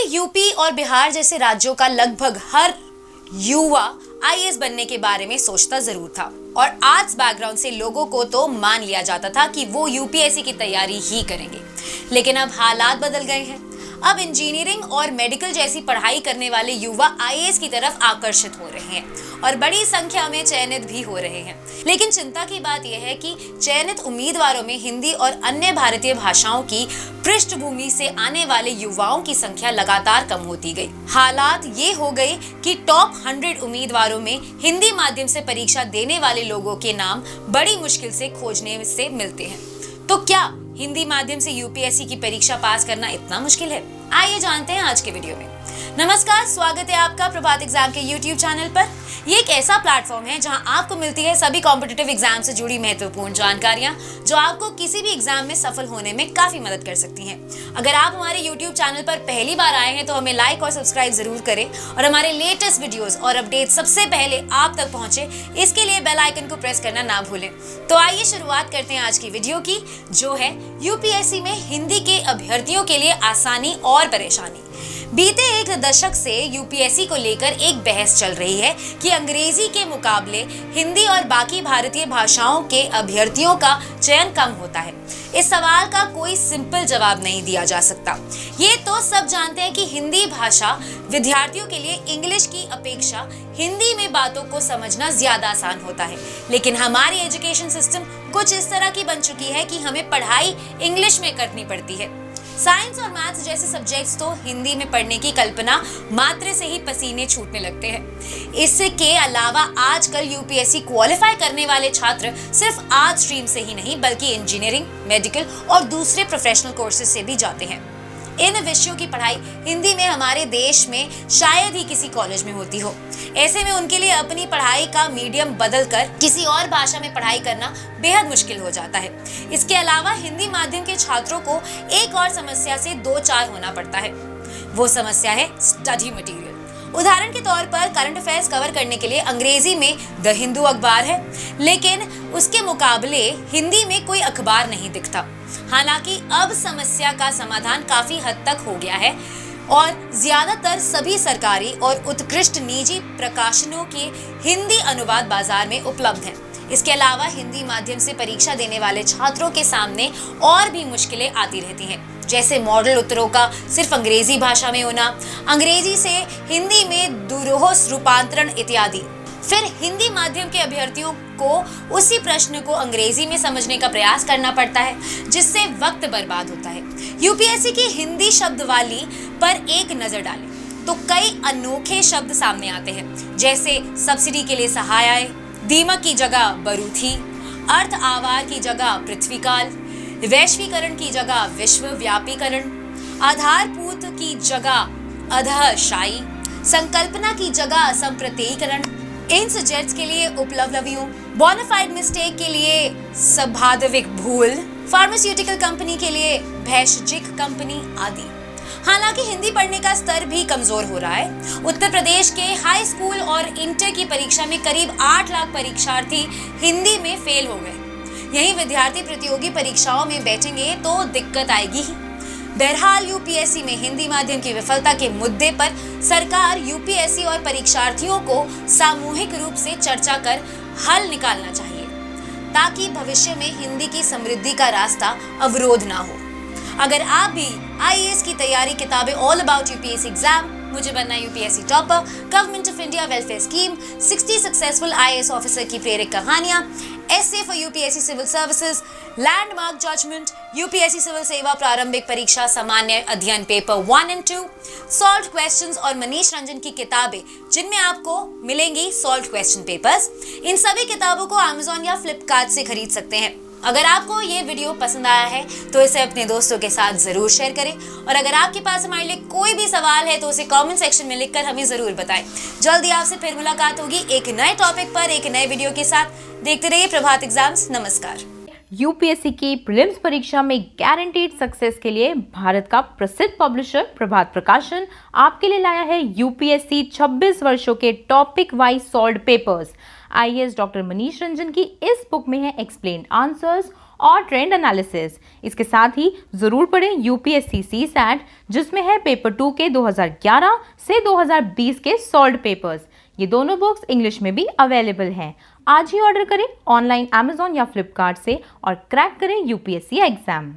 UP और बिहार जैसे राज्यों का लगभग हर युवा आईएएस बनने के बारे में सोचता जरूर था और आर्ट्स बैकग्राउंड से लोगों को तो मान लिया जाता था कि वो यूपीएससी की तैयारी ही करेंगे। लेकिन अब हालात बदल गए हैं। अब इंजीनियरिंग और मेडिकल जैसी पढ़ाई करने वाले युवा आईएएस की तरफ आकर्षित हो रहे हैं और बड़ी संख्या में चयनित भी हो रहे हैं। लेकिन चिंता की बात यह है कि चयनित उम्मीदवारों में हिंदी और अन्य भारतीय भाषाओं की पृष्ठभूमि से आने वाले युवाओं की संख्या लगातार कम होती गई। हालात ये हो गए कि टॉप 100 उम्मीदवारों में हिंदी माध्यम से परीक्षा देने वाले लोगों के नाम बड़ी मुश्किल से खोजने से मिलते हैं। तो क्या हिंदी माध्यम से यूपीएससी की परीक्षा पास करना इतना मुश्किल है? आइए जानते हैं आज के वीडियो में। नमस्कार, स्वागत है आपका प्रभात एग्जाम के यूट्यूब चैनल पर। ये एक ऐसा प्लेटफॉर्म है जहां आपको मिलती है सभी कॉम्पिटिटिव एग्जाम से जुड़ी महत्वपूर्ण जानकारियां जो आपको किसी भी एग्जाम में सफल होने में काफी मदद कर सकती हैं। अगर आप हमारे यूट्यूब चैनल पर पहली बार आए हैं तो हमें लाइक और सब्सक्राइब जरूर करें और हमारे लेटेस्ट वीडियोस और अपडेट सबसे पहले आप तक पहुंचे, इसके लिए बेल आइकन को प्रेस करना ना भूलें। तो आइए शुरुआत करते हैं आज की वीडियो की, जो है यूपीएससी में हिंदी के अभ्यर्थियों के लिए आसानी और परेशानी। बीते एक दशक से यूपीएससी को लेकर एक बहस चल रही है कि अंग्रेजी के मुकाबले हिंदी और बाकी भारतीय भाषाओं के अभ्यर्थियों का चयन कम होता है। इस सवाल का कोई सिंपल जवाब नहीं दिया जा सकता। ये तो सब जानते हैं कि हिंदी भाषा विद्यार्थियों के लिए इंग्लिश की अपेक्षा हिंदी में बातों को समझना ज्यादा आसान होता है। लेकिन हमारी एजुकेशन सिस्टम कुछ इस तरह की बन चुकी है कि हमें पढ़ाई इंग्लिश में करनी पड़ती है। साइंस और मैथ्स जैसे सब्जेक्ट्स तो हिंदी में पढ़ने की कल्पना मात्र से ही पसीने छूटने लगते हैं। इसके अलावा आजकल यूपीएससी क्वालिफाई करने वाले छात्र सिर्फ आर्ट स्ट्रीम से ही नहीं बल्कि इंजीनियरिंग, मेडिकल और दूसरे प्रोफेशनल कोर्सेज से भी जाते हैं। इन विषयों की पढ़ाई हिंदी में हमारे देश में शायद ही किसी कॉलेज में होती हो। ऐसे में उनके लिए अपनी पढ़ाई का मीडियम बदलकर किसी और भाषा में पढ़ाई करना बेहद मुश्किल हो जाता है। इसके अलावा हिंदी माध्यम के छात्रों को एक और समस्या से दो चार होना पड़ता है। वो समस्या है स्टडी मटेरियल। उदाहरण के तौर पर करंट अफेयर्स कवर करने के लिए अंग्रेजी में द हिंदू अखबार है, लेकिन उसके मुकाबले हिंदी में कोई अखबार नहीं दिखता। हालांकि अब समस्या का समाधान काफी हद तक हो गया है और ज्यादातर सभी सरकारी और उत्कृष्ट निजी प्रकाशनों के हिंदी अनुवाद बाजार में उपलब्ध हैं। इसके अलावा हिंदी माध्यम से परीक्षा देने वाले छात्रों के सामने और भी मुश्किलें आती रहती हैं, जैसे मॉडल उत्तरों का सिर्फ अंग्रेजी भाषा में होना, अंग्रेजी से हिंदी में दुरूह रूपांतरण इत्यादि। फिर हिंदी माध्यम के अभ्यर्थियों को उसी प्रश्न को अंग्रेजी में समझने का प्रयास करना पड़ता है, जिससे वक्त बर्बाद होता है। यूपीएससी की हिंदी शब्दावली पर एक नजर डालें तो कई अनोखे शब्द सामने आते हैं, जैसे सब्सिडी के लिए सहाय, दीमक की जगह बरूथी, अर्थ आवार की जगह पृथ्वीकाल, वैश्वीकरण की जगह विश्वव्यापीकरण, आधारभूत की जगह अधशाई, संकल्पना की जगह संप्रत्ययीकरण, इन सब्जेक्ट्स के लिए उपलब्धियों, बोनाफाइड मिस्टेक के लिए संभाविक भूल, फार्मास्यूटिकल कंपनी के लिए भैषजिक कंपनी आदि। हालांकि हिंदी पढ़ने का स्तर भी कमजोर हो रहा है। उत्तर प्रदेश के हाई स्कूल और इंटर की परीक्षा में करीब 8 लाख परीक्षार्थी हिंदी में फेल हो गए। यही विद्यार्थी प्रतियोगी परीक्षाओं में बैठेंगे तो दिक्कत आएगी ही। बहरहाल यूपीएससी में हिंदी माध्यम की विफलता के मुद्दे पर सरकार यूपीएससी और परीक्षार्थियों को सामूहिक रूप से चर्चा कर हल निकालना चाहिए, ताकि भविष्य में हिंदी की समृद्धि का रास्ता अवरोध ना हो। अगर आप भी आईएएस की तैयारी, किताबें ऑल अबाउट यूपीएससी एग्जाम, मुझे बनना UPSC topper, government of India welfare scheme, 60 successful IAS officer की प्रेरक कहानियां, SA for UPSC civil services, landmark judgment, UPSC civil सेवा प्रारंभिक परीक्षा सामान्य अध्ययन पेपर 1 और 2, सॉल्व क्वेश्चंस और मनीष रंजन की किताबें जिनमें आपको मिलेंगी सॉल्व क्वेश्चन पेपर्स, इन सभी किताबों को अमेज़न या फ्लिपकार्ट से खरीद सकते हैं। अगर आपको ये वीडियो पसंद आया है तो इसे अपने दोस्तों के साथ जरूर शेयर करें और अगर आपके पास हमारे लिए कोई भी सवाल है तो उसे कमेंट सेक्शन में लिखकर हमें जरूर बताएं। जल्दी आपसे फिर मुलाकात होगी एक नए टॉपिक पर, एक नए वीडियो के साथ। देखते रहिए प्रभात एग्जाम्स। नमस्कार। यूपीएससी की प्रीलिम्स परीक्षा में गारंटीड सक्सेस के लिए भारत का प्रसिद्ध पब्लिशर प्रभात प्रकाशन आपके लिए लाया है यूपीएससी 26 वर्षों के topic wise solved papers. IAS doctor Manish Ranjan की इस बुक में है एक्सप्लेन्ड आंसर्स और ट्रेंड एनालिसिस। इसके साथ ही जरूर पढ़ें यूपीएससी सीसैट, जिसमें है पेपर 2 के 2011 से 2020 के सॉल्व्ड पेपर्स। ये दोनों बुक्स इंग्लिश में भी अवेलेबल हैं। आज ही ऑर्डर करें ऑनलाइन अमेजॉन या फ्लिपकार्ट से और क्रैक करें यूपीएससी एग्जाम।